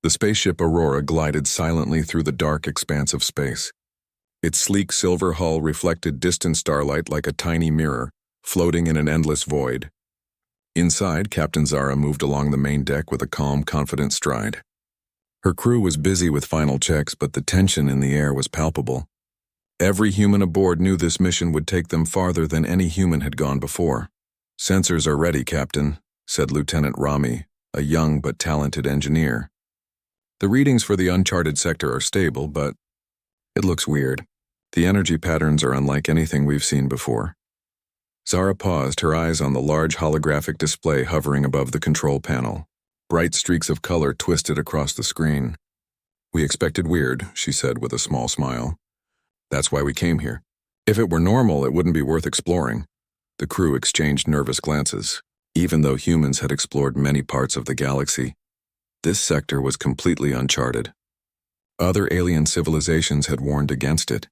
The spaceship Aurora glided silently through the dark expanse of space. Its sleek silver hull reflected distant starlight like a tiny mirror, floating in an endless void. Inside, Captain Zara moved along the main deck with a calm, confident stride. Her crew was busy with final checks, but the tension in the air was palpable. Every human aboard knew this mission would take them farther than any human had gone before. "Sensors are ready, Captain," said Lieutenant Rami, a young but talented engineer. "The readings for the uncharted sector are stable, but it looks weird. The energy patterns are unlike anything we've seen before." Zara paused, her eyes on the large holographic display hovering above the control panel. Bright streaks of color twisted across the screen. "We expected weird," she said with a small smile. "That's why we came here. If it were normal, it wouldn't be worth exploring." The crew exchanged nervous glances. Even though humans had explored many parts of the galaxy, this sector was completely uncharted. Other alien civilizations had warned against it.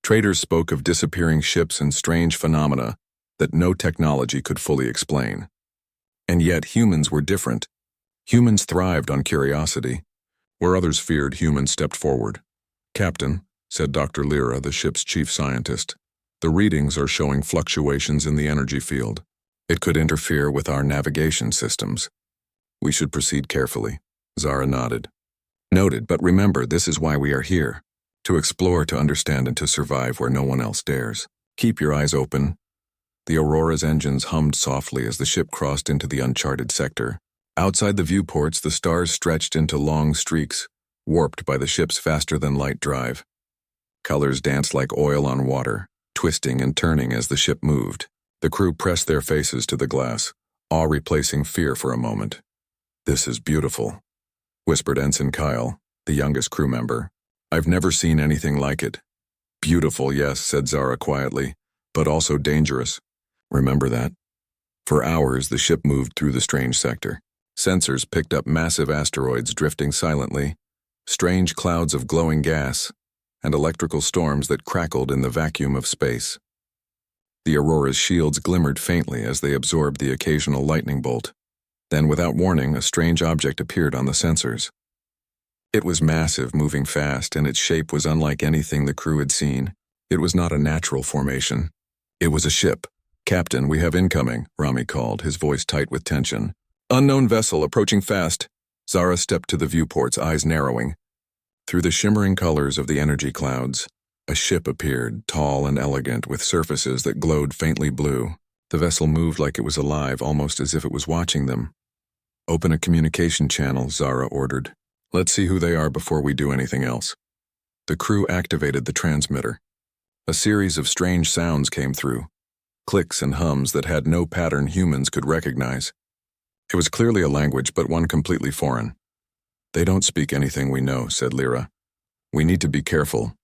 Traders spoke of disappearing ships and strange phenomena that no technology could fully explain. And yet humans were different. Humans thrived on curiosity. Where others feared, humans stepped forward. "Captain," said Dr. Lyra, the ship's chief scientist, "the readings are showing fluctuations in the energy field. It could interfere with our navigation systems. We should proceed carefully." Zara nodded. "Noted, but remember, this is why we are here. To explore, to understand, and to survive where no one else dares. Keep your eyes open." The Aurora's engines hummed softly as the ship crossed into the uncharted sector. Outside the viewports, the stars stretched into long streaks, warped by the ship's faster-than-light drive. Colors danced like oil on water, twisting and turning as the ship moved. The crew pressed their faces to the glass, awe replacing fear for a moment. "This is beautiful," whispered Ensign Kyle, the youngest crew member. "I've never seen anything like it." "Beautiful, yes," said Zara quietly, "but also dangerous. Remember that." For hours, the ship moved through the strange sector. Sensors picked up massive asteroids drifting silently, strange clouds of glowing gas, and electrical storms that crackled in the vacuum of space. The Aurora's shields glimmered faintly as they absorbed the occasional lightning bolt. Then, without warning, a strange object appeared on the sensors. It was massive, moving fast, and its shape was unlike anything the crew had seen. It was not a natural formation. It was a ship. "Captain, we have incoming," Rami called, his voice tight with tension. "Unknown vessel approaching fast." Zara stepped to the viewports, eyes narrowing. Through the shimmering colors of the energy clouds, a ship appeared, tall and elegant, with surfaces that glowed faintly blue. The vessel moved like it was alive, almost as if it was watching them. "Open a communication channel," Zara ordered. "Let's see who they are before we do anything else." The crew activated the transmitter. A series of strange sounds came through, clicks and hums that had no pattern humans could recognize. It was clearly a language, but one completely foreign. "They don't speak anything we know," said Lyra. "We need to be careful."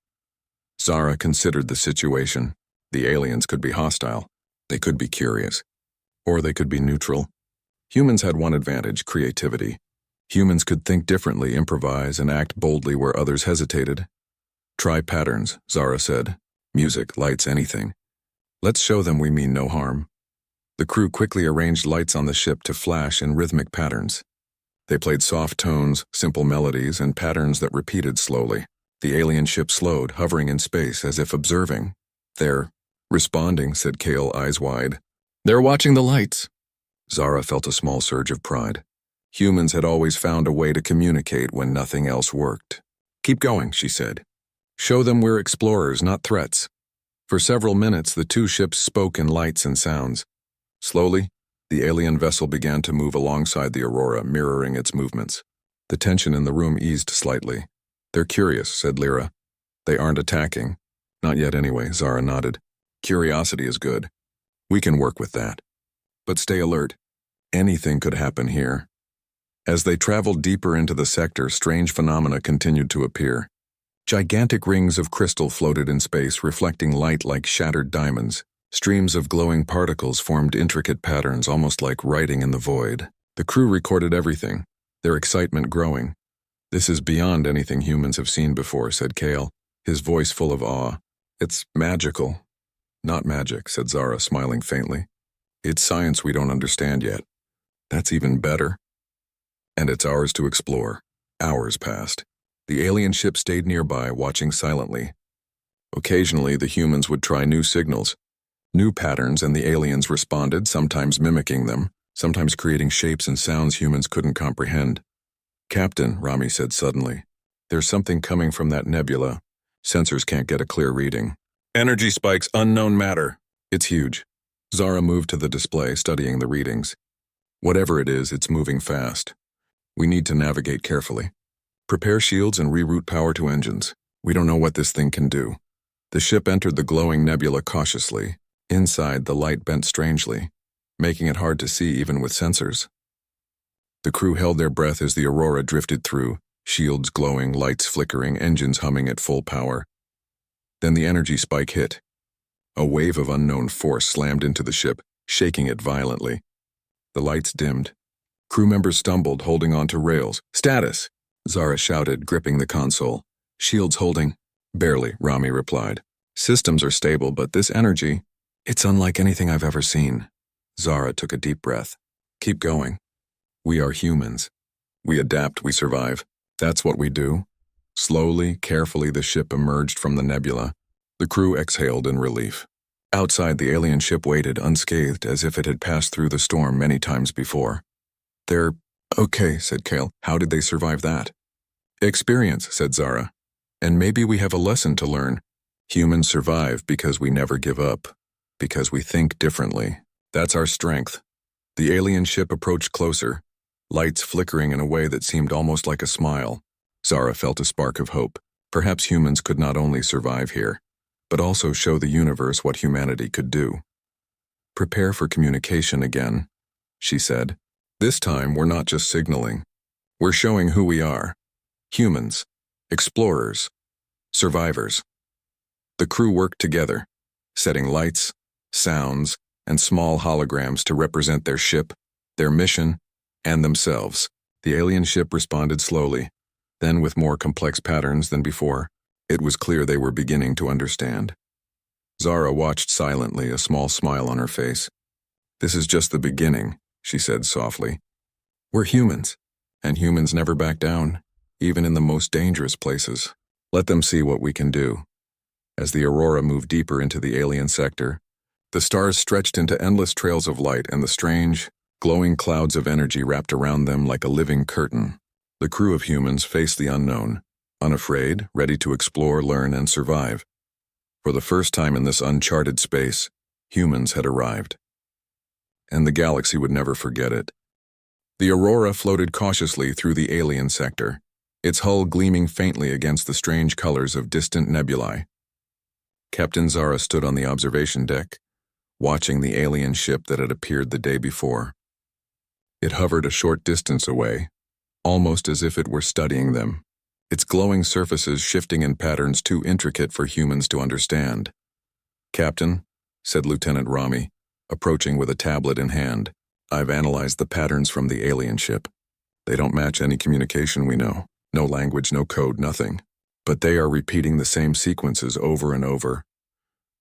Zara considered the situation. The aliens could be hostile. They could be curious. Or they could be neutral. Humans had one advantage: creativity. Humans could think differently, improvise, and act boldly where others hesitated. "Try patterns," Zara said. "Music, lights, anything. Let's show them we mean no harm." The crew quickly arranged lights on the ship to flash in rhythmic patterns. They played soft tones, simple melodies, and patterns that repeated slowly. The alien ship slowed, hovering in space as if observing. "They're responding," said Kale, eyes wide. "They're watching the lights." Zara felt a small surge of pride. Humans had always found a way to communicate when nothing else worked. "Keep going," she said. "Show them we're explorers, not threats." For several minutes, the two ships spoke in lights and sounds. Slowly, the alien vessel began to move alongside the Aurora, mirroring its movements. The tension in the room eased slightly. "They're curious," said Lyra. "They aren't attacking." "Not yet anyway," Zara nodded. "Curiosity is good. We can work with that. But stay alert. Anything could happen here." As they traveled deeper into the sector, strange phenomena continued to appear. Gigantic rings of crystal floated in space, reflecting light like shattered diamonds. Streams of glowing particles formed intricate patterns, almost like writing in the void. The crew recorded everything, their excitement growing. "This is beyond anything humans have seen before," said Kale, his voice full of awe. "It's magical." "Not magic," said Zara, smiling faintly. "It's science we don't understand yet." "That's even better." "And it's ours to explore." Hours passed. The alien ship stayed nearby, watching silently. Occasionally, the humans would try new signals, new patterns, and the aliens responded, sometimes mimicking them, sometimes creating shapes and sounds humans couldn't comprehend. "Captain," Rami said suddenly, "there's something coming from that nebula. Sensors can't get a clear reading. Energy spikes, unknown matter. It's huge." Zara moved to the display, studying the readings. "Whatever it is, it's moving fast. We need to navigate carefully. Prepare shields and reroute power to engines. We don't know what this thing can do." The ship entered the glowing nebula cautiously. Inside, the light bent strangely, making it hard to see even with sensors. The crew held their breath as the aurora drifted through, shields glowing, lights flickering, engines humming at full power. Then the energy spike hit. A wave of unknown force slammed into the ship, shaking it violently. The lights dimmed. Crew members stumbled, holding onto rails. "Status!" Zara shouted, gripping the console. "Shields holding." "Barely," Rami replied. "Systems are stable, but this energy, it's unlike anything I've ever seen." Zara took a deep breath. "Keep going. We are humans. We adapt, we survive. That's what we do." Slowly, carefully, the ship emerged from the nebula. The crew exhaled in relief. Outside, the alien ship waited, unscathed, as if it had passed through the storm many times before. "They're okay," said Kale. "How did they survive that?" "Experience," said Zara. "And maybe we have a lesson to learn. Humans survive because we never give up, because we think differently. That's our strength." The alien ship approached closer, lights flickering in a way that seemed almost like a smile. Zara felt a spark of hope. Perhaps humans could not only survive here, but also show the universe what humanity could do. "Prepare for communication again," she said. "This time, we're not just signaling. We're showing who we are. Humans. Explorers. Survivors." The crew worked together, setting lights, sounds, and small holograms to represent their ship, their mission, and themselves. The alien ship responded slowly, then with more complex patterns than before. It was clear they were beginning to understand. Zara watched silently, a small smile on her face. "This is just the beginning," she said softly. "We're humans, and humans never back down, even in the most dangerous places. Let them see what we can do." As the aurora moved deeper into the alien sector, the stars stretched into endless trails of light, and the strange, glowing clouds of energy wrapped around them like a living curtain. The crew of humans faced the unknown, unafraid, ready to explore, learn, and survive. For the first time in this uncharted space, humans had arrived. And the galaxy would never forget it. The aurora floated cautiously through the alien sector, its hull gleaming faintly against the strange colors of distant nebulae. Captain Zara stood on the observation deck, watching the alien ship that had appeared the day before. It hovered a short distance away, almost as if it were studying them, its glowing surfaces shifting in patterns too intricate for humans to understand. "Captain," said Lieutenant Rami, approaching with a tablet in hand, "I've analyzed the patterns from the alien ship. They don't match any communication we know. No language, no code, nothing. But they are repeating the same sequences over and over."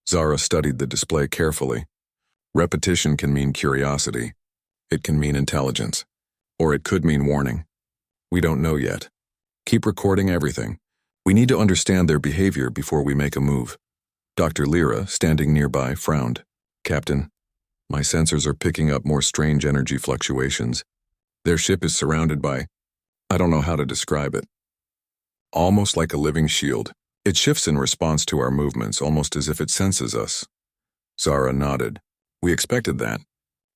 Zara studied the display carefully. Repetition can mean curiosity. It can mean intelligence. Or it could mean warning. We don't know yet. Keep recording everything. We need to understand their behavior before we make a move. Dr. Lyra, standing nearby, frowned. "Captain, my sensors are picking up more strange energy fluctuations. Their ship is surrounded by, I don't know how to describe it. Almost like a living shield. It shifts in response to our movements, almost as if it senses us." Zara nodded. "We expected that.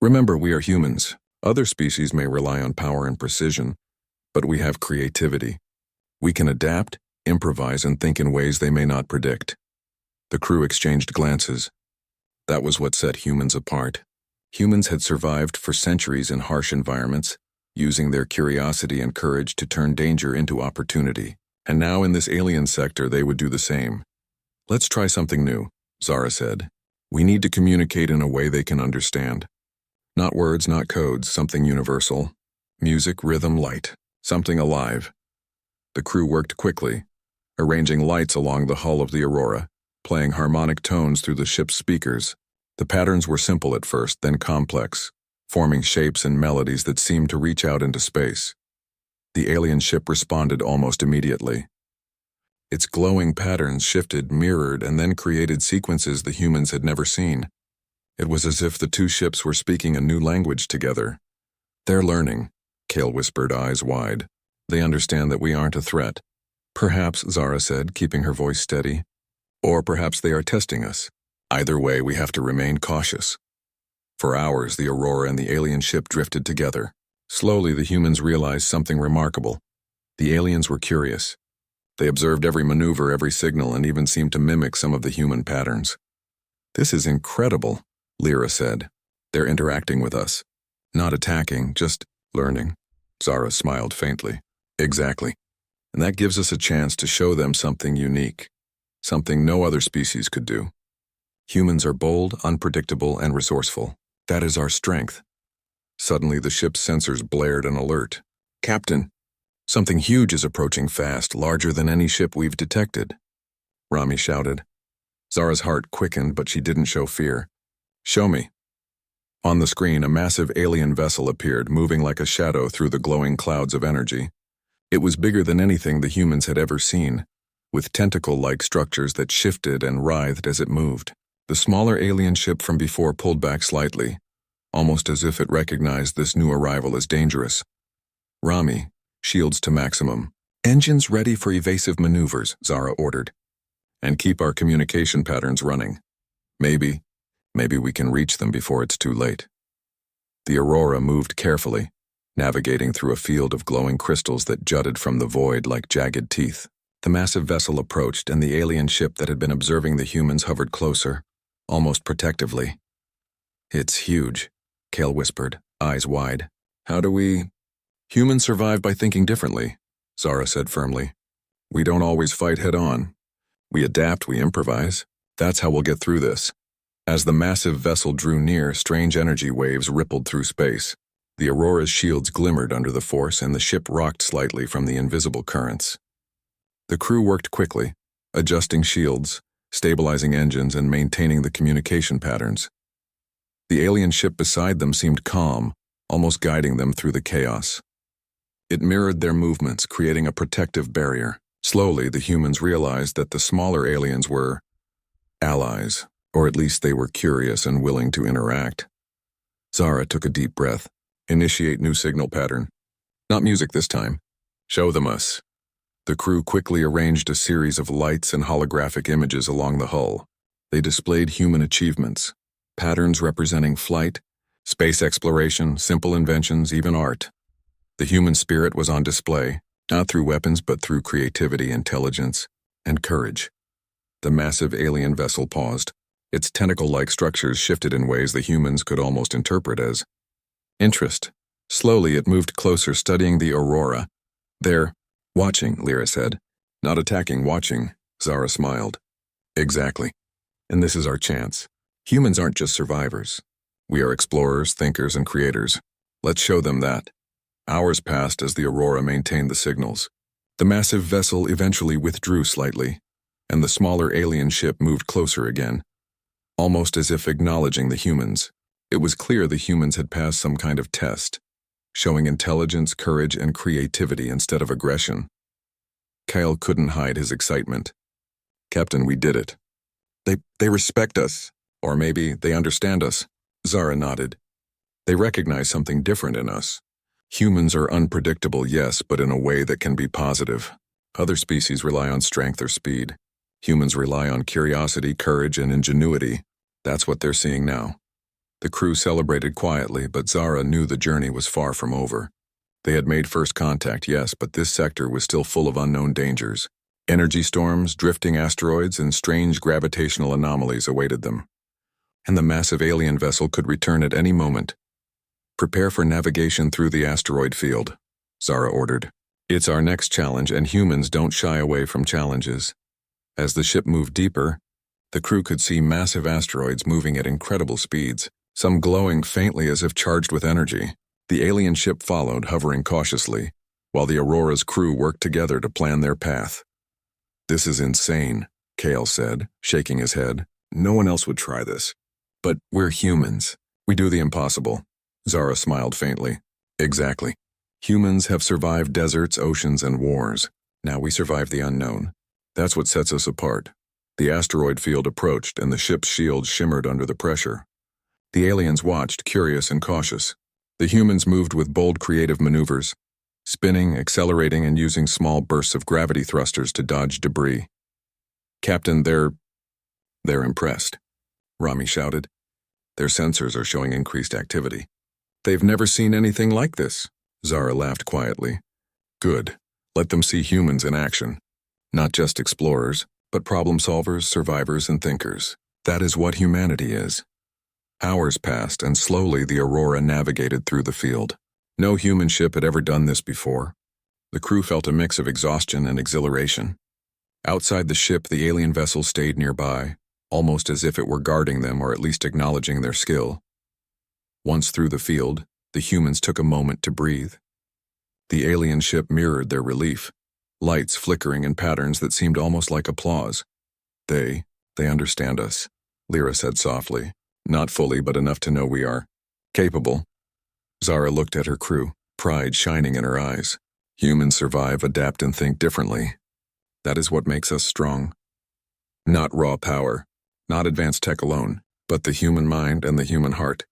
Remember, we are humans. Other species may rely on power and precision, but we have creativity. We can adapt, improvise, and think in ways they may not predict." The crew exchanged glances. That was what set humans apart. Humans had survived for centuries in harsh environments, using their curiosity and courage to turn danger into opportunity. And now in this alien sector, they would do the same. "Let's try something new," Zara said. "We need to communicate in a way they can understand. Not words, not codes, something universal. Music, rhythm, light. Something alive." The crew worked quickly, arranging lights along the hull of the aurora, playing harmonic tones through the ship's speakers. The patterns were simple at first, then complex, forming shapes and melodies that seemed to reach out into space. The alien ship responded almost immediately. Its glowing patterns shifted, mirrored, and then created sequences the humans had never seen. It was as if the two ships were speaking a new language together. "They're learning," Kale whispered, eyes wide. "They understand that we aren't a threat." "Perhaps," Zara said, keeping her voice steady. "Or perhaps they are testing us. Either way, we have to remain cautious." For hours, the Aurora and the alien ship drifted together. Slowly, the humans realized something remarkable. The aliens were curious. They observed every maneuver, every signal, and even seemed to mimic some of the human patterns. "This is incredible," Lyra said. "They're interacting with us. Not attacking, just learning." Zara smiled faintly. "Exactly. And that gives us a chance to show them something unique. Something no other species could do. Humans are bold, unpredictable, and resourceful. That is our strength." Suddenly, the ship's sensors blared an alert. "Captain, something huge is approaching fast, larger than any ship we've detected," Rami shouted. Zara's heart quickened, but she didn't show fear. "Show me." On the screen, a massive alien vessel appeared, moving like a shadow through the glowing clouds of energy. It was bigger than anything the humans had ever seen, with tentacle-like structures that shifted and writhed as it moved. The smaller alien ship from before pulled back slightly, almost as if it recognized this new arrival as dangerous. "Rami, shields to maximum. Engines ready for evasive maneuvers," Zara ordered. "And keep our communication patterns running. Maybe we can reach them before it's too late." The Aurora moved carefully, navigating through a field of glowing crystals that jutted from the void like jagged teeth. The massive vessel approached, and the alien ship that had been observing the humans hovered closer, almost protectively. "It's huge," Kale whispered, eyes wide. "How do we—" "Humans survive by thinking differently," Zara said firmly. "We don't always fight head-on. We adapt, we improvise. That's how we'll get through this." As the massive vessel drew near, strange energy waves rippled through space. The Aurora's shields glimmered under the force, and the ship rocked slightly from the invisible currents. The crew worked quickly, adjusting shields, stabilizing engines, and maintaining the communication patterns. The alien ship beside them seemed calm, almost guiding them through the chaos. It mirrored their movements, creating a protective barrier. Slowly, the humans realized that the smaller aliens were allies, or at least they were curious and willing to interact. Zara took a deep breath. "Initiate new signal pattern. Not music this time. Show them us." The crew quickly arranged a series of lights and holographic images along the hull. They displayed human achievements, patterns representing flight, space exploration, simple inventions, even art. The human spirit was on display, not through weapons but through creativity, intelligence, and courage. The massive alien vessel paused. Its tentacle-like structures shifted in ways the humans could almost interpret as interest. Slowly, it moved closer, studying the Aurora. "They're watching," Lyra said. "Not attacking, watching," Zara smiled. "Exactly. And this is our chance. Humans aren't just survivors. We are explorers, thinkers, and creators. Let's show them that." Hours passed as the Aurora maintained the signals. The massive vessel eventually withdrew slightly, and the smaller alien ship moved closer again, almost as if acknowledging the humans. It was clear the humans had passed some kind of test, showing intelligence, courage, and creativity instead of aggression. Kyle couldn't hide his excitement. "Captain, we did it. They respect us. Or maybe they understand us." Zara nodded. "They recognize something different in us. Humans are unpredictable, yes, but in a way that can be positive. Other species rely on strength or speed. Humans rely on curiosity, courage, and ingenuity. That's what they're seeing now." The crew celebrated quietly, but Zara knew the journey was far from over. They had made first contact, yes, but this sector was still full of unknown dangers. Energy storms, drifting asteroids, and strange gravitational anomalies awaited them. And the massive alien vessel could return at any moment. "Prepare for navigation through the asteroid field," Zara ordered. "It's our next challenge, and humans don't shy away from challenges." As the ship moved deeper, the crew could see massive asteroids moving at incredible speeds, some glowing faintly as if charged with energy. The alien ship followed, hovering cautiously, while the Aurora's crew worked together to plan their path. "This is insane," Kale said, shaking his head. "No one else would try this. But we're humans. We do the impossible." Zara smiled faintly. "Exactly. Humans have survived deserts, oceans, and wars. Now we survive the unknown. That's what sets us apart. The asteroid field approached, and the ship's shields shimmered under the pressure. The aliens watched, curious and cautious. The humans moved with bold, creative maneuvers, spinning, accelerating, and using small bursts of gravity thrusters to dodge debris. "Captain, they're impressed," Rami shouted. "Their sensors are showing increased activity." "They've never seen anything like this," Zara laughed quietly. "Good. Let them see humans in action. Not just explorers, but problem solvers, survivors, and thinkers. That is what humanity is." Hours passed, and slowly the Aurora navigated through the field. No human ship had ever done this before. The crew felt a mix of exhaustion and exhilaration. Outside the ship, the alien vessel stayed nearby, almost as if it were guarding them or at least acknowledging their skill. Once through the field, the humans took a moment to breathe. The alien ship mirrored their relief, lights flickering in patterns that seemed almost like applause. They understand us," Lyra said softly. "Not fully, but enough to know we are capable." Zara looked at her crew, pride shining in her eyes. Humans survive, adapt, and think differently. That is what makes us strong. Not raw power, not advanced tech alone, but the human mind and the human heart.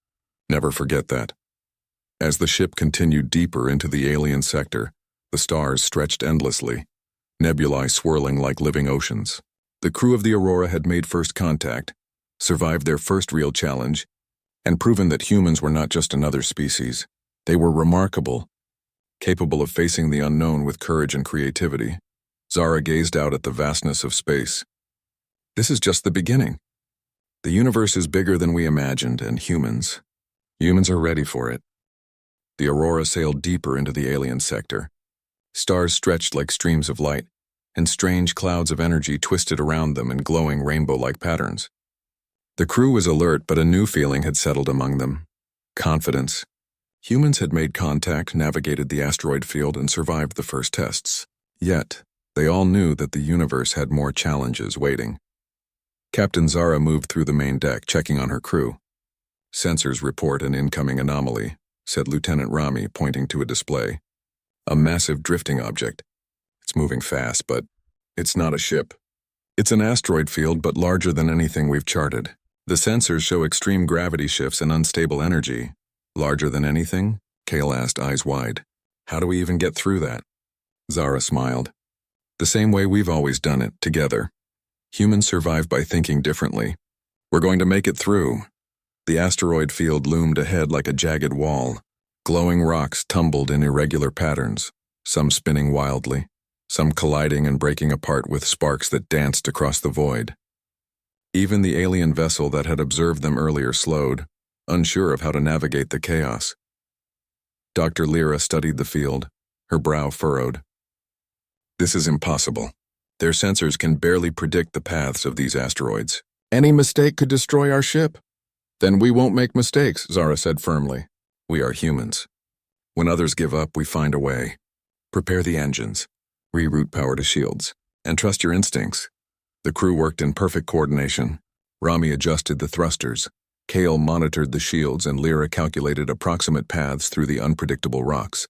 Never forget that. As the ship continued deeper into the alien sector, the stars stretched endlessly, nebulae swirling like living oceans. The crew of the Aurora had made first contact, survived their first real challenge, and proven that humans were not just another species. They were remarkable, capable of facing the unknown with courage and creativity. Zara gazed out at the vastness of space. This is just the beginning. The universe is bigger than we imagined, and humans are ready for it. The Aurora sailed deeper into the alien sector. Stars stretched like streams of light, and strange clouds of energy twisted around them in glowing rainbow-like patterns. The crew was alert, but a new feeling had settled among them. Confidence. Humans had made contact, navigated the asteroid field, and survived the first tests. Yet, they all knew that the universe had more challenges waiting. Captain Zara moved through the main deck, checking on her crew. "Sensors report an incoming anomaly," said Lieutenant Rami, pointing to a display. "A massive drifting object. It's moving fast, but it's not a ship. It's an asteroid field, but larger than anything we've charted. The sensors show extreme gravity shifts and unstable energy." "Larger than anything?" Kale asked, eyes wide. "How do we even get through that?" Zara smiled. "The same way we've always done it, together. Humans survive by thinking differently. We're going to make it through." The asteroid field loomed ahead like a jagged wall. Glowing rocks tumbled in irregular patterns, some spinning wildly, some colliding and breaking apart with sparks that danced across the void. Even the alien vessel that had observed them earlier slowed, unsure of how to navigate the chaos. Dr. Lyra studied the field, her brow furrowed. "This is impossible. Their sensors can barely predict the paths of these asteroids. Any mistake could destroy our ship." "Then we won't make mistakes," Zara said firmly. "We are humans. When others give up, we find a way. Prepare the engines, reroute power to shields, and trust your instincts." The crew worked in perfect coordination. Rami adjusted the thrusters, Kale monitored the shields, and Lyra calculated approximate paths through the unpredictable rocks.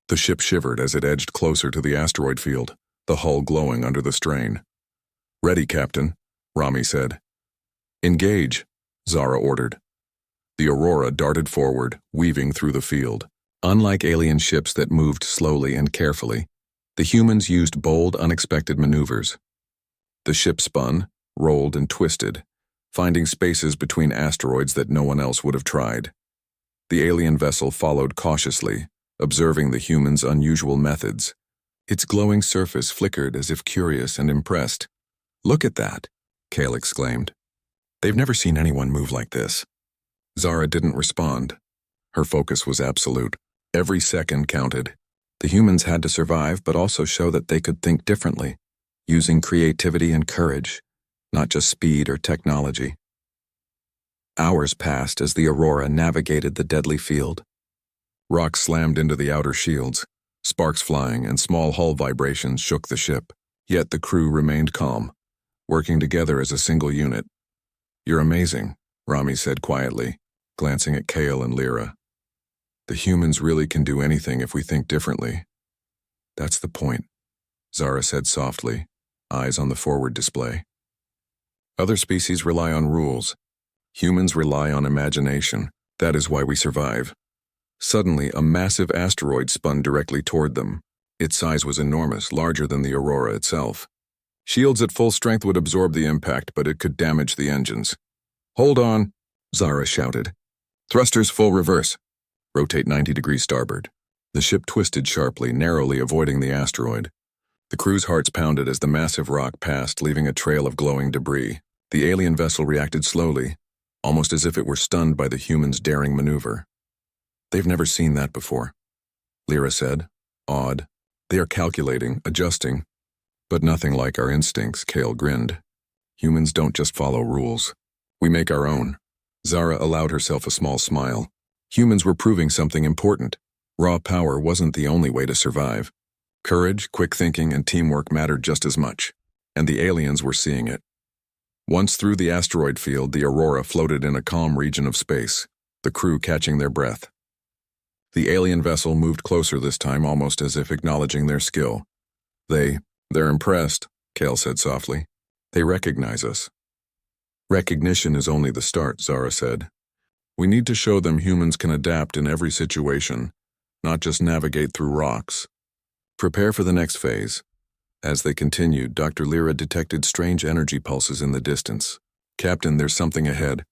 The ship shivered as it edged closer to the asteroid field, the hull glowing under the strain. "Ready, Captain," Rami said. "Engage," Zara ordered. The Aurora darted forward, weaving through the field. Unlike alien ships that moved slowly and carefully, the humans used bold, unexpected maneuvers. The ship spun, rolled, and twisted, finding spaces between asteroids that no one else would have tried. The alien vessel followed cautiously, observing the humans' unusual methods. Its glowing surface flickered as if curious and impressed. "Look at that," Kale exclaimed. "They've never seen anyone move like this." Zara didn't respond. Her focus was absolute. Every second counted. The humans had to survive, but also show that they could think differently, using creativity and courage, not just speed or technology. Hours passed as the Aurora navigated the deadly field. Rocks slammed into the outer shields, sparks flying, and small hull vibrations shook the ship. Yet the crew remained calm, working together as a single unit. "You're amazing," Rami said quietly, glancing at Kale and Lyra. The humans really can do anything if we think differently. That's the point, Zara said softly, eyes on the forward display. Other species rely on rules. Humans rely on imagination. That is why we survive. Suddenly, a massive asteroid spun directly toward them. Its size was enormous, larger than the Aurora itself. Shields at full strength would absorb the impact, but it could damage the engines. "Hold on," Zara shouted. "Thrusters full reverse. Rotate 90 degrees starboard." The ship twisted sharply, narrowly avoiding the asteroid. The crew's hearts pounded as the massive rock passed, leaving a trail of glowing debris. The alien vessel reacted slowly, almost as if it were stunned by the humans' daring maneuver. "They've never seen that before," Lyra said, awed. "They are calculating, adjusting, but nothing like our instincts," Kale grinned. "Humans don't just follow rules. We make our own." Zara allowed herself a small smile. Humans were proving something important. Raw power wasn't the only way to survive. Courage, quick thinking, and teamwork mattered just as much, and the aliens were seeing it. Once through the asteroid field, the Aurora floated in a calm region of space, the crew catching their breath. The alien vessel moved closer this time, almost as if acknowledging their skill. They're impressed," Kale said softly. "They recognize us." "Recognition is only the start," Zara said. "We need to show them humans can adapt in every situation, not just navigate through rocks. Prepare for the next phase." As they continued, Dr. Lyra detected strange energy pulses in the distance. "Captain, there's something ahead.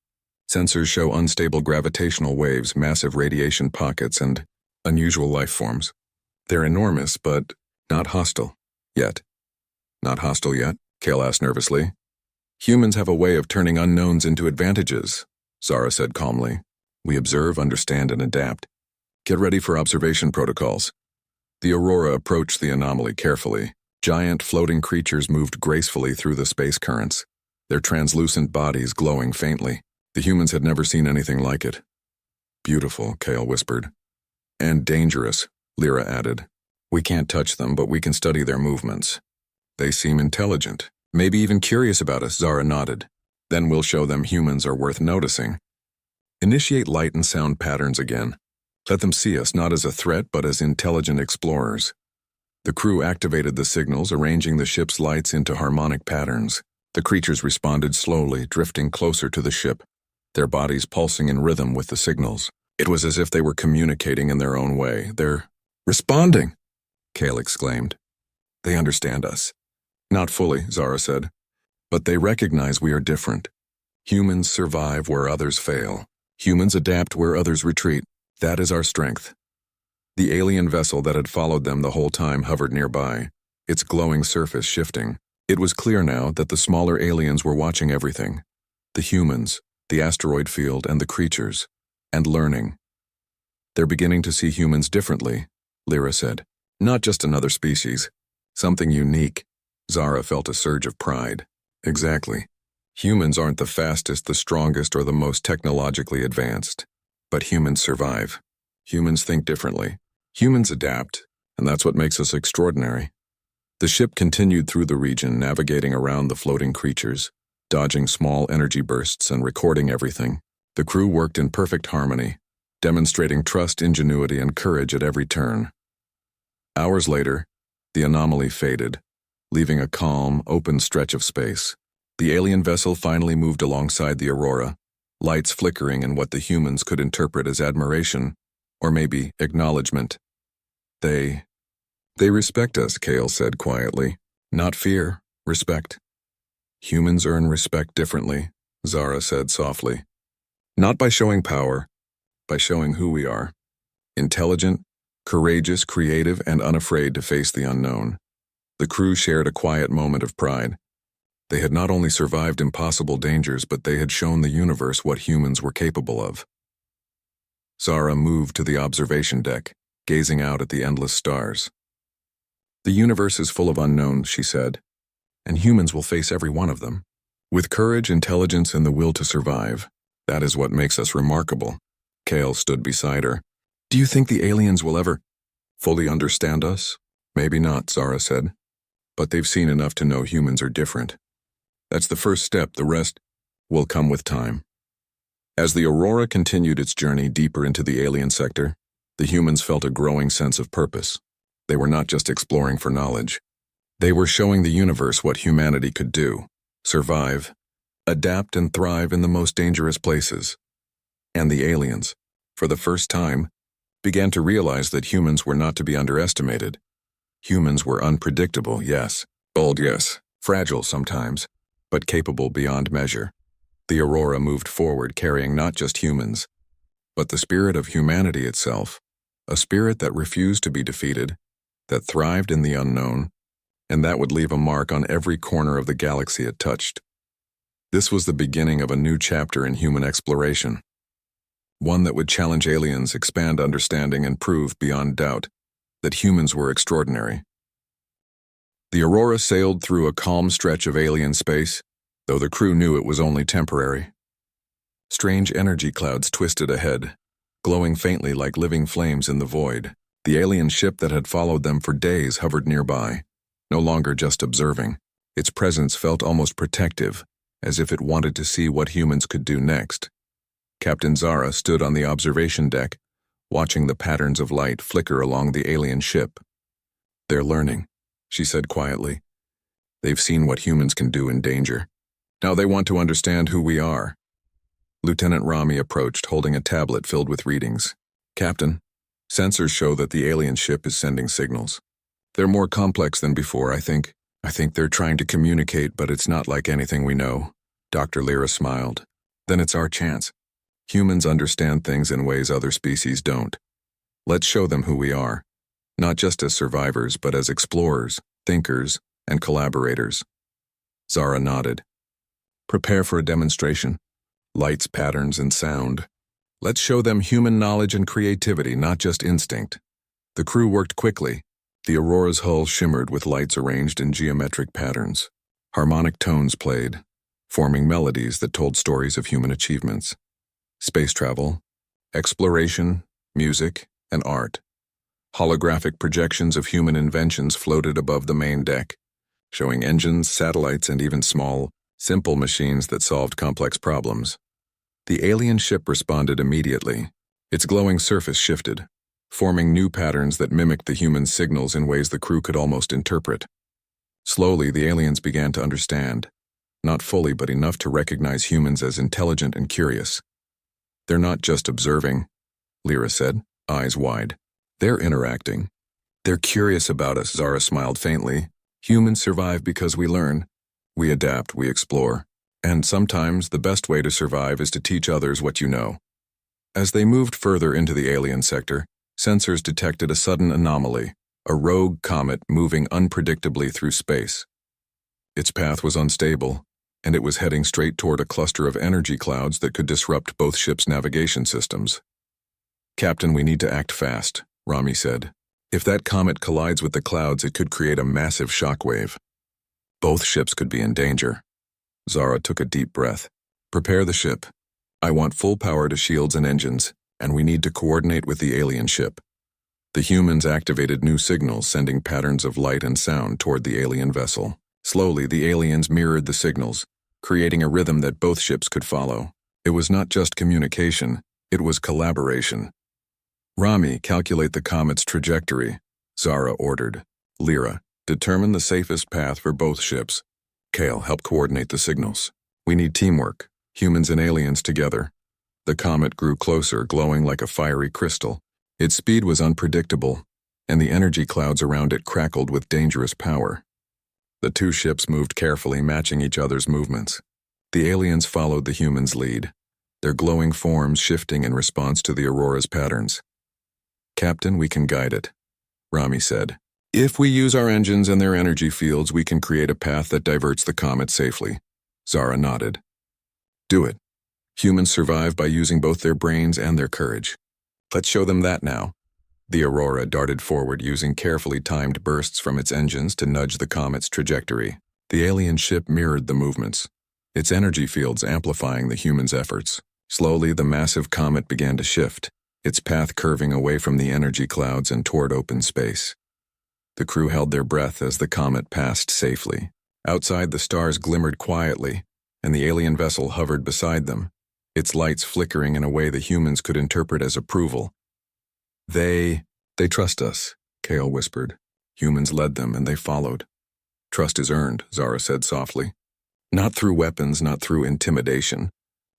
Sensors show unstable gravitational waves, massive radiation pockets, and unusual life forms. They're enormous, but not hostile. Yet." "Not hostile yet?" Kale asked nervously. "Humans have a way of turning unknowns into advantages," Zara said calmly. "We observe, understand, and adapt. Get ready for observation protocols." The Aurora approached the anomaly carefully. Giant floating creatures moved gracefully through the space currents, their translucent bodies glowing faintly. The humans had never seen anything like it. "Beautiful," Kale whispered. "And dangerous," Lyra added. "We can't touch them, but we can study their movements. They seem intelligent, maybe even curious about us," Zara nodded. "Then we'll show them humans are worth noticing. Initiate light and sound patterns again. Let them see us not as a threat, but as intelligent explorers." The crew activated the signals, arranging the ship's lights into harmonic patterns. The creatures responded slowly, drifting closer to the ship, their bodies pulsing in rhythm with the signals. It was as if they were communicating in their own way. "They're responding!" Kale exclaimed. "They understand us." "Not fully," Zara said. "But they recognize we are different. Humans survive where others fail. Humans adapt where others retreat. That is our strength." The alien vessel that had followed them the whole time hovered nearby, its glowing surface shifting. It was clear now that the smaller aliens were watching everything. The humans, the asteroid field, and the creatures, and learning. "They're beginning to see humans differently," Lyra said. "Not just another species. Something unique." Zara felt a surge of pride. "Exactly. Humans aren't the fastest, the strongest, or the most technologically advanced. But humans survive. Humans think differently. Humans adapt, and that's what makes us extraordinary." The ship continued through the region, navigating around the floating creatures, dodging small energy bursts and recording everything. The crew worked in perfect harmony, demonstrating trust, ingenuity, and courage at every turn. Hours later, the anomaly faded, leaving a calm, open stretch of space. The alien vessel finally moved alongside the Aurora, lights flickering in what the humans could interpret as admiration, or maybe acknowledgement. They respect us," Kale said quietly. "Not fear, respect." "Humans earn respect differently," Zara said softly. "Not by showing power, by showing who we are. Intelligent, courageous, creative, and unafraid to face the unknown." The crew shared a quiet moment of pride. They had not only survived impossible dangers, but they had shown the universe what humans were capable of. Zara moved to the observation deck, gazing out at the endless stars. "The universe is full of unknowns," she said, "and humans will face every one of them. With courage, intelligence, and the will to survive. That is what makes us remarkable." Kale stood beside her. "Do you think the aliens will ever fully understand us?" "Maybe not," Zara said. "But they've seen enough to know humans are different. That's the first step. The rest will come with time." As the Aurora continued its journey deeper into the alien sector, The humans felt a growing sense of purpose. They were not just exploring for knowledge. They were showing the universe what humanity could do: survive, adapt, and thrive in the most dangerous places. And the aliens, for the first time, began to realize that humans were not to be underestimated. Humans were unpredictable, yes, bold, yes, fragile sometimes, but capable beyond measure. The Aurora moved forward carrying not just humans, but the spirit of humanity itself, a spirit that refused to be defeated, that thrived in the unknown, and that would leave a mark on every corner of the galaxy it touched. This was the beginning of a new chapter in human exploration, one that would challenge aliens, expand understanding, and prove beyond doubt that humans were extraordinary. The Aurora sailed through a calm stretch of alien space, though the crew knew it was only temporary. Strange energy clouds twisted ahead, glowing faintly like living flames in the void. The alien ship that had followed them for days hovered nearby, no longer just observing. Its presence felt almost protective, as if it wanted to see what humans could do next. Captain Zara stood on the observation deck, watching the patterns of light flicker along the alien ship. "They're learning," she said quietly. "They've seen what humans can do in danger. Now they want to understand who we are." Lieutenant Rami approached, holding a tablet filled with readings. "Captain, sensors show that the alien ship is sending signals. They're more complex than before, I think. I think they're trying to communicate, but it's not like anything we know." Dr. Lyra smiled. "Then it's our chance. Humans understand things in ways other species don't. Let's show them who we are, not just as survivors, but as explorers, thinkers, and collaborators." Zara nodded. "Prepare for a demonstration. Lights, patterns, and sound. Let's show them human knowledge and creativity, not just instinct." The crew worked quickly. The Aurora's hull shimmered with lights arranged in geometric patterns. Harmonic tones played, forming melodies that told stories of human achievements. Space travel, exploration, music, and art. Holographic projections of human inventions floated above the main deck, showing engines, satellites, and even small, simple machines that solved complex problems. The alien ship responded immediately. Its glowing surface shifted, forming new patterns that mimicked the human signals in ways the crew could almost interpret. Slowly, the aliens began to understand, not fully but enough to recognize humans as intelligent and curious. "They're not just observing," Lyra said, eyes wide. "They're interacting. They're curious about us." Zara smiled faintly. "Humans survive because we learn. We adapt, we explore. And sometimes the best way to survive is to teach others what you know." As they moved further into the alien sector, sensors detected a sudden anomaly, a rogue comet moving unpredictably through space. Its path was unstable, and it was heading straight toward a cluster of energy clouds that could disrupt both ships' navigation systems. "Captain, we need to act fast," Rami said. "If that comet collides with the clouds, it could create a massive shockwave. Both ships could be in danger." Zara took a deep breath. "Prepare the ship. I want full power to shields and engines, and we need to coordinate with the alien ship." The humans activated new signals, sending patterns of light and sound toward the alien vessel. Slowly, the aliens mirrored the signals, creating a rhythm that both ships could follow. It was not just communication, it was collaboration. "Rami, calculate the comet's trajectory," Zara ordered. "Lyra, determine the safest path for both ships. Kale, help coordinate the signals. We need teamwork, humans and aliens together." The comet grew closer, glowing like a fiery crystal. Its speed was unpredictable, and the energy clouds around it crackled with dangerous power. The two ships moved carefully, matching each other's movements. The aliens followed the humans' lead, their glowing forms shifting in response to the Aurora's patterns. "Captain, we can guide it," Rami said. "If we use our engines and their energy fields, we can create a path that diverts the comet safely." Zara nodded. "Do it. Humans survive by using both their brains and their courage. Let's show them that now." The Aurora darted forward, using carefully timed bursts from its engines to nudge the comet's trajectory. The alien ship mirrored the movements, its energy fields amplifying the humans' efforts. Slowly, the massive comet began to shift, its path curving away from the energy clouds and toward open space. The crew held their breath as the comet passed safely. Outside, the stars glimmered quietly, and the alien vessel hovered beside them, its lights flickering in a way the humans could interpret as approval. They trust us, Kale whispered. Humans led them and they followed. Trust is earned, Zara said softly. Not through weapons, not through intimidation,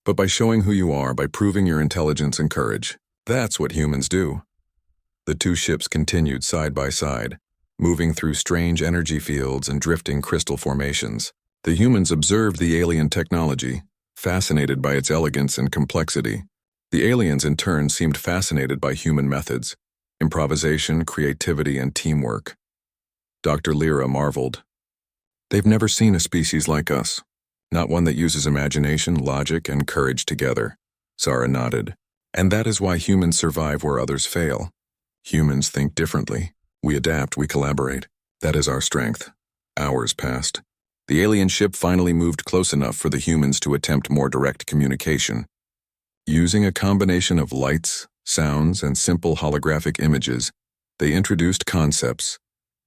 but by showing who you are, by proving your intelligence and courage. That's what humans do. The two ships continued side by side, moving through strange energy fields and drifting crystal formations. The humans observed the alien technology, fascinated by its elegance and complexity. The aliens, in turn, seemed fascinated by human methods, improvisation, creativity, and teamwork. Dr. Lyra marveled. They've never seen a species like us, not one that uses imagination, logic, and courage together. Zara nodded. And that is why humans survive where others fail. Humans think differently. We adapt, we collaborate. That is our strength. Hours passed. The alien ship finally moved close enough for the humans to attempt more direct communication. Using a combination of lights, sounds, and simple holographic images, they introduced concepts: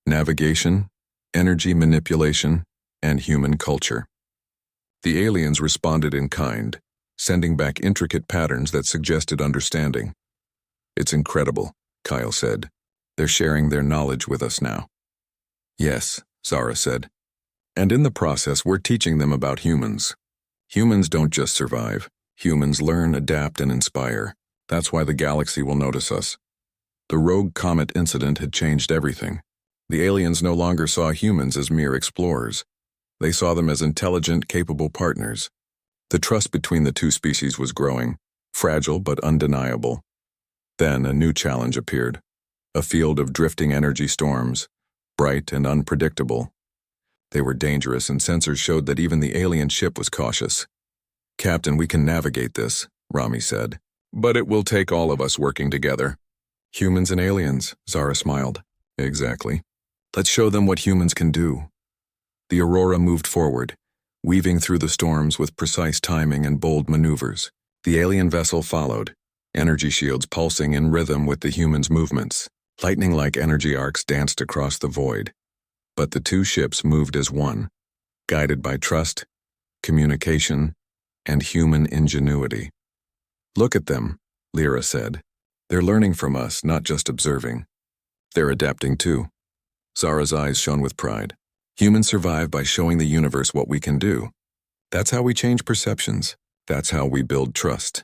navigation, energy manipulation, and human culture. The aliens responded in kind, sending back intricate patterns that suggested understanding. It's incredible, Kyle said. They're sharing their knowledge with us now. Yes, Zara said. And in the process, we're teaching them about humans. Humans don't just survive. Humans learn, adapt, and inspire. That's why the galaxy will notice us. The rogue comet incident had changed everything. The aliens no longer saw humans as mere explorers. They saw them as intelligent, capable partners. The trust between the two species was growing, fragile but undeniable. Then a new challenge appeared. A field of drifting energy storms, bright and unpredictable. They were dangerous, and sensors showed that even the alien ship was cautious. Captain, we can navigate this, Rami said. But it will take all of us working together. Humans and aliens, Zara smiled. Exactly. Let's show them what humans can do. The Aurora moved forward, weaving through the storms with precise timing and bold maneuvers. The alien vessel followed, energy shields pulsing in rhythm with the humans' movements. Lightning-like energy arcs danced across the void. But the two ships moved as one, guided by trust, communication, and human ingenuity. Look at them, Lyra said. They're learning from us, not just observing. They're adapting too. Zara's eyes shone with pride. Humans survive by showing the universe what we can do. That's how we change perceptions. That's how we build trust.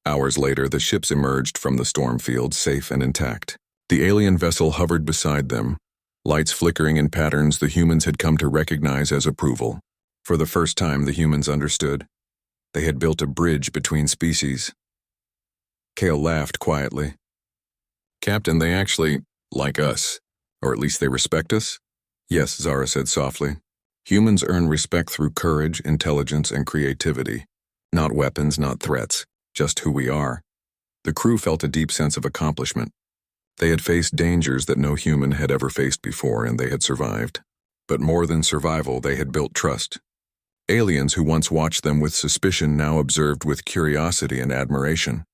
Hours later, the ships emerged from the storm field, safe and intact. The alien vessel hovered beside them, lights flickering in patterns the humans had come to recognize as approval. For the first time, the humans understood. They had built a bridge between species. Kale laughed quietly. Captain, they actually like us. Or at least they respect us? Yes, Zara said softly. Humans earn respect through courage, intelligence, and creativity. Not weapons, not threats, just who we are. The crew felt a deep sense of accomplishment. They had faced dangers that no human had ever faced before, and they had survived. But more than survival, they had built trust. Aliens who once watched them with suspicion now observed with curiosity and admiration.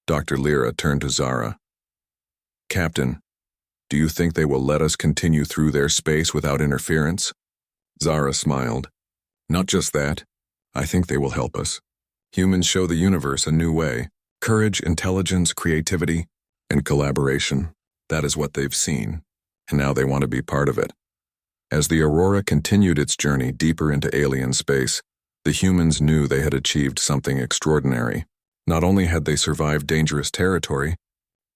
Dr. Lyra turned to Zara. Captain, do you think they will let us continue through their space without interference? Zara smiled. Not just that. I think they will help us. Humans show the universe a new way. Courage, intelligence, creativity, and collaboration. That is what they've seen, and now they want to be part of it. As the Aurora continued its journey deeper into alien space, the humans knew they had achieved something extraordinary. Not only had they survived dangerous territory,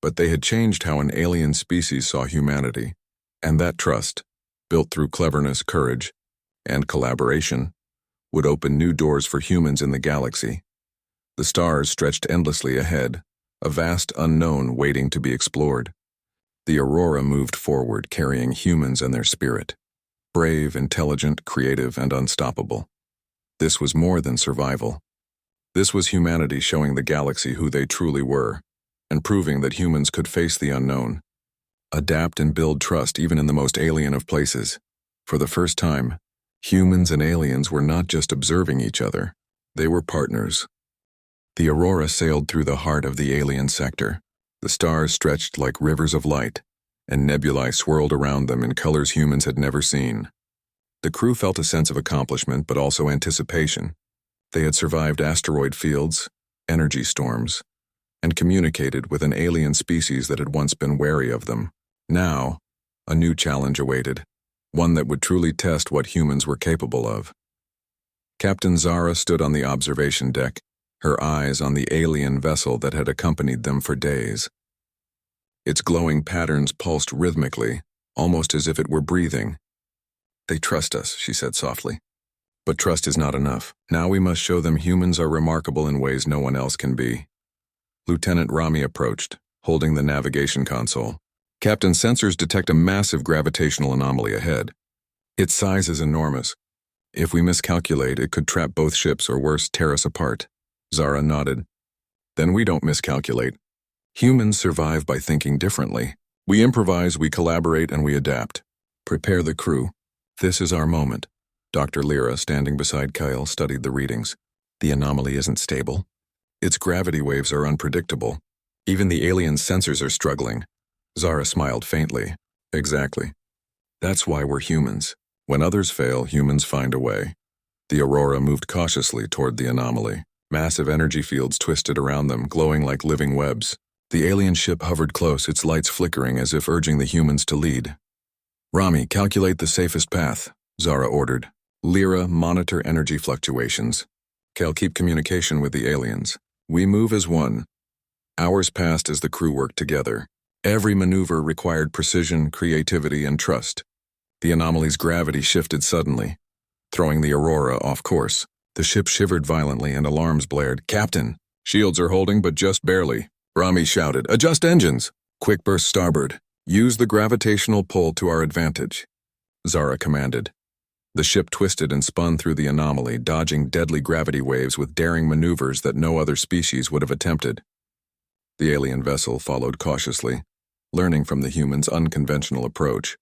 but they had changed how an alien species saw humanity. And that trust, built through cleverness, courage, and collaboration, would open new doors for humans in the galaxy. The stars stretched endlessly ahead, a vast unknown waiting to be explored. The Aurora moved forward, carrying humans and their spirit. Brave, intelligent, creative, and unstoppable. This was more than survival. This was humanity showing the galaxy who they truly were, and proving that humans could face the unknown, adapt and build trust even in the most alien of places. For the first time, humans and aliens were not just observing each other, they were partners. The Aurora sailed through the heart of the alien sector. The stars stretched like rivers of light, and nebulae swirled around them in colors humans had never seen. The crew felt a sense of accomplishment, but also anticipation. They had survived asteroid fields, energy storms, and communicated with an alien species that had once been wary of them. Now, a new challenge awaited, one that would truly test what humans were capable of. Captain Zara stood on the observation deck, her eyes on the alien vessel that had accompanied them for days. Its glowing patterns pulsed rhythmically, almost as if it were breathing. "They trust us," she said softly. "But trust is not enough. Now we must show them humans are remarkable in ways no one else can be." Lieutenant Rami approached, holding the navigation console. "Captain, sensors detect a massive gravitational anomaly ahead. Its size is enormous. If we miscalculate, it could trap both ships or worse, tear us apart." Zara nodded. "Then we don't miscalculate. Humans survive by thinking differently. We improvise, we collaborate, and we adapt. Prepare the crew. This is our moment." Dr. Lyra, standing beside Kyle, studied the readings. "The anomaly isn't stable. Its gravity waves are unpredictable. Even the alien sensors are struggling." Zara smiled faintly. "Exactly. That's why we're humans. When others fail, humans find a way." The Aurora moved cautiously toward the anomaly. Massive energy fields twisted around them, glowing like living webs. The alien ship hovered close, its lights flickering as if urging the humans to lead. "Rami, calculate the safest path," Zara ordered. "Lyra, monitor energy fluctuations. Cal, keep communication with the aliens. We move as one." Hours passed as the crew worked together. Every maneuver required precision, creativity, and trust. The anomaly's gravity shifted suddenly, throwing the Aurora off course. The ship shivered violently and alarms blared. "Captain, shields are holding, but just barely." Rami shouted, "Adjust engines!" "Quick burst starboard. Use the gravitational pull to our advantage," Zara commanded. The ship twisted and spun through the anomaly, dodging deadly gravity waves with daring maneuvers that no other species would have attempted. The alien vessel followed cautiously, learning from the humans' unconventional approach.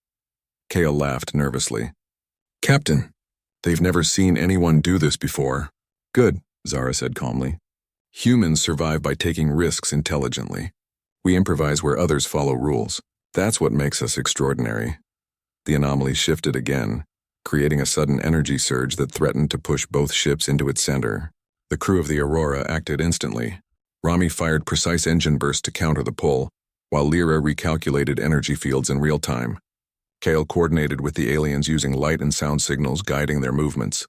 Kale laughed nervously. "Captain, they've never seen anyone do this before." "Good," Zara said calmly. "Humans survive by taking risks intelligently. We improvise where others follow rules. That's what makes us extraordinary." The anomaly shifted again, creating a sudden energy surge that threatened to push both ships into its center. The crew of the Aurora acted instantly. Rami fired precise engine bursts to counter the pull, while Lyra recalculated energy fields in real time. Kale coordinated with the aliens using light and sound signals guiding their movements.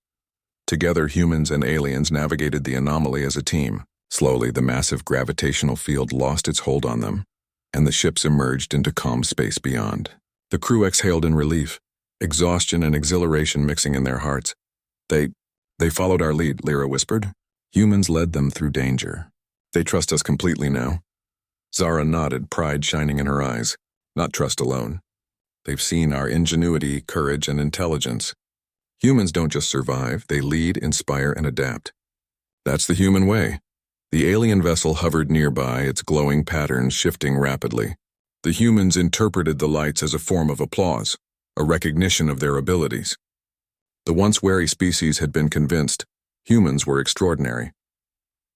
Together, humans and aliens navigated the anomaly as a team. Slowly, the massive gravitational field lost its hold on them, and the ships emerged into calm space beyond. The crew exhaled in relief, exhaustion and exhilaration mixing in their hearts. They followed our lead," Lyra whispered. "Humans led them through danger. They trust us completely now." Zara nodded, pride shining in her eyes. "Not trust alone. They've seen our ingenuity, courage, and intelligence. Humans don't just survive, they lead, inspire, and adapt. That's the human way." The alien vessel hovered nearby, its glowing patterns shifting rapidly. The humans interpreted the lights as a form of applause, a recognition of their abilities. The once wary species had been convinced humans were extraordinary.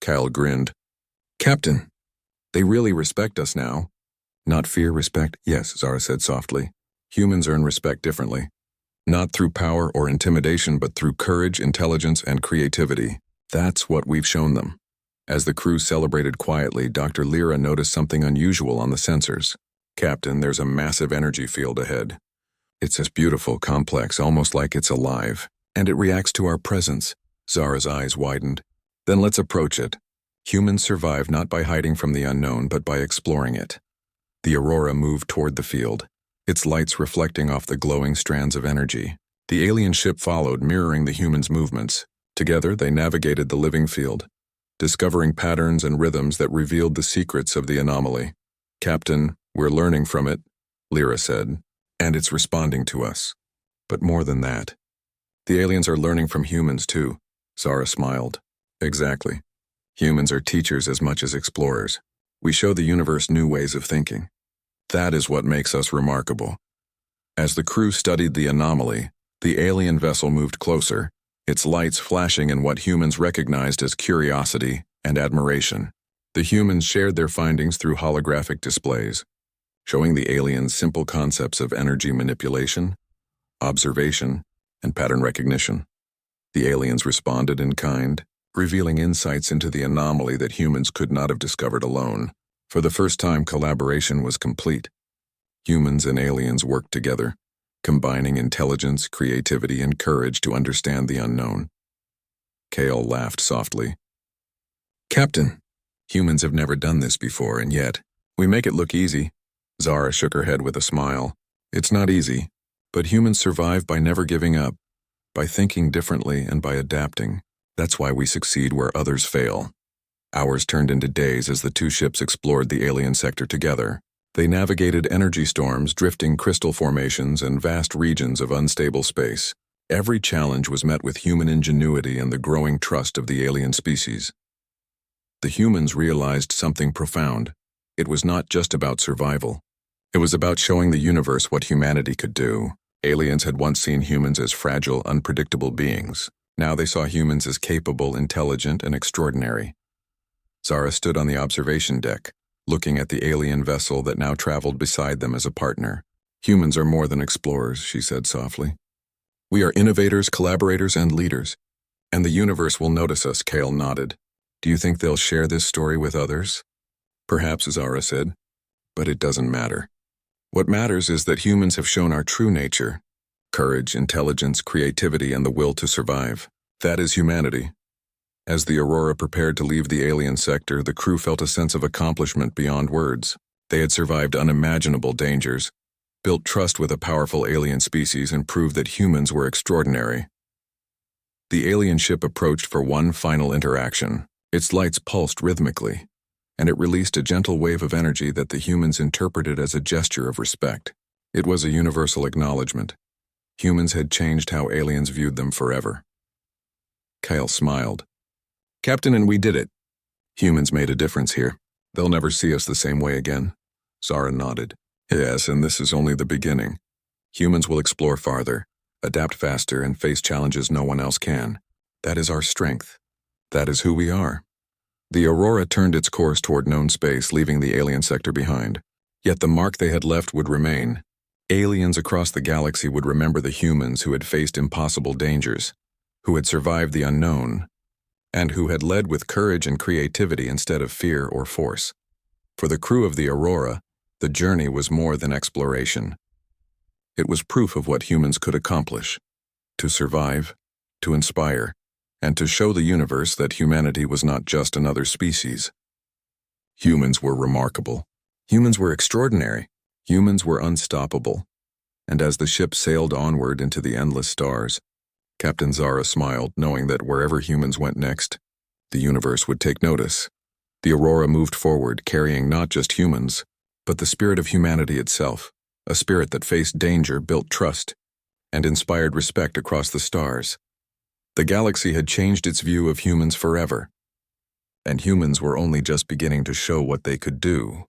Kyle grinned. "Captain, they really respect us now." "Not fear, respect?" "Yes," Zara said softly. "Humans earn respect differently. Not through power or intimidation, but through courage, intelligence, and creativity. That's what we've shown them." As the crew celebrated quietly, Dr. Lyra noticed something unusual on the sensors. "Captain, there's a massive energy field ahead. It's as beautiful, complex, almost like it's alive. And it reacts to our presence." Zara's eyes widened. "Then let's approach it. Humans survive not by hiding from the unknown, but by exploring it." The Aurora moved toward the field, its lights reflecting off the glowing strands of energy. The alien ship followed, mirroring the humans' movements. Together, they navigated the living field, discovering patterns and rhythms that revealed the secrets of the anomaly. "Captain, we're learning from it," Lyra said, "and it's responding to us. But more than that. The aliens are learning from humans too." Zara smiled. "Exactly. Humans are teachers as much as explorers. We show the universe new ways of thinking. That is what makes us remarkable." As the crew studied the anomaly, the alien vessel moved closer, its lights flashing in what humans recognized as curiosity and admiration. The humans shared their findings through holographic displays, showing the aliens simple concepts of energy manipulation, observation, and pattern recognition. The aliens responded in kind, revealing insights into the anomaly that humans could not have discovered alone. For the first time, collaboration was complete. Humans and aliens worked together, combining intelligence, creativity, and courage to understand the unknown. Kale laughed softly. Captain, humans have never done this before, and yet, we make it look easy. Zara shook her head with a smile. It's not easy, but humans survive by never giving up, by thinking differently and by adapting. That's why we succeed where others fail. Hours turned into days as the two ships explored the alien sector together. They navigated energy storms, drifting crystal formations, and vast regions of unstable space. Every challenge was met with human ingenuity and the growing trust of the alien species. The humans realized something profound. It was not just about survival. It was about showing the universe what humanity could do. Aliens had once seen humans as fragile, unpredictable beings. Now they saw humans as capable, intelligent, and extraordinary. Zara stood on the observation deck, looking at the alien vessel that now traveled beside them as a partner. Humans are more than explorers, she said softly. We are innovators, collaborators, and leaders. And the universe will notice us, Kale nodded. Do you think they'll share this story with others? Perhaps, Zara said, but it doesn't matter. What matters is that humans have shown our true nature: courage, intelligence, creativity, and the will to survive. That is humanity. As the Aurora prepared to leave the alien sector, the crew felt a sense of accomplishment beyond words. They had survived unimaginable dangers, built trust with a powerful alien species, and proved that humans were extraordinary. The alien ship approached for one final interaction. Its lights pulsed rhythmically, and it released a gentle wave of energy that the humans interpreted as a gesture of respect. It was a universal acknowledgement. Humans had changed how aliens viewed them forever. Kyle smiled. Captain, and we did it. Humans made a difference here. They'll never see us the same way again. Zara nodded. Yes, and this is only the beginning. Humans will explore farther, adapt faster, and face challenges no one else can. That is our strength. That is who we are. The Aurora turned its course toward known space, leaving the alien sector behind. Yet the mark they had left would remain. Aliens across the galaxy would remember the humans who had faced impossible dangers, who had survived the unknown, and who had led with courage and creativity instead of fear or force. For the crew of the Aurora, the journey was more than exploration. It was proof of what humans could accomplish: to survive, to inspire, and to show the universe that humanity was not just another species. Humans were remarkable. Humans were extraordinary. Humans were unstoppable. And as the ship sailed onward into the endless stars, Captain Zara smiled, knowing that wherever humans went next, the universe would take notice. The Aurora moved forward, carrying not just humans, but the spirit of humanity itself, a spirit that faced danger, built trust, and inspired respect across the stars. The galaxy had changed its view of humans forever, and humans were only just beginning to show what they could do.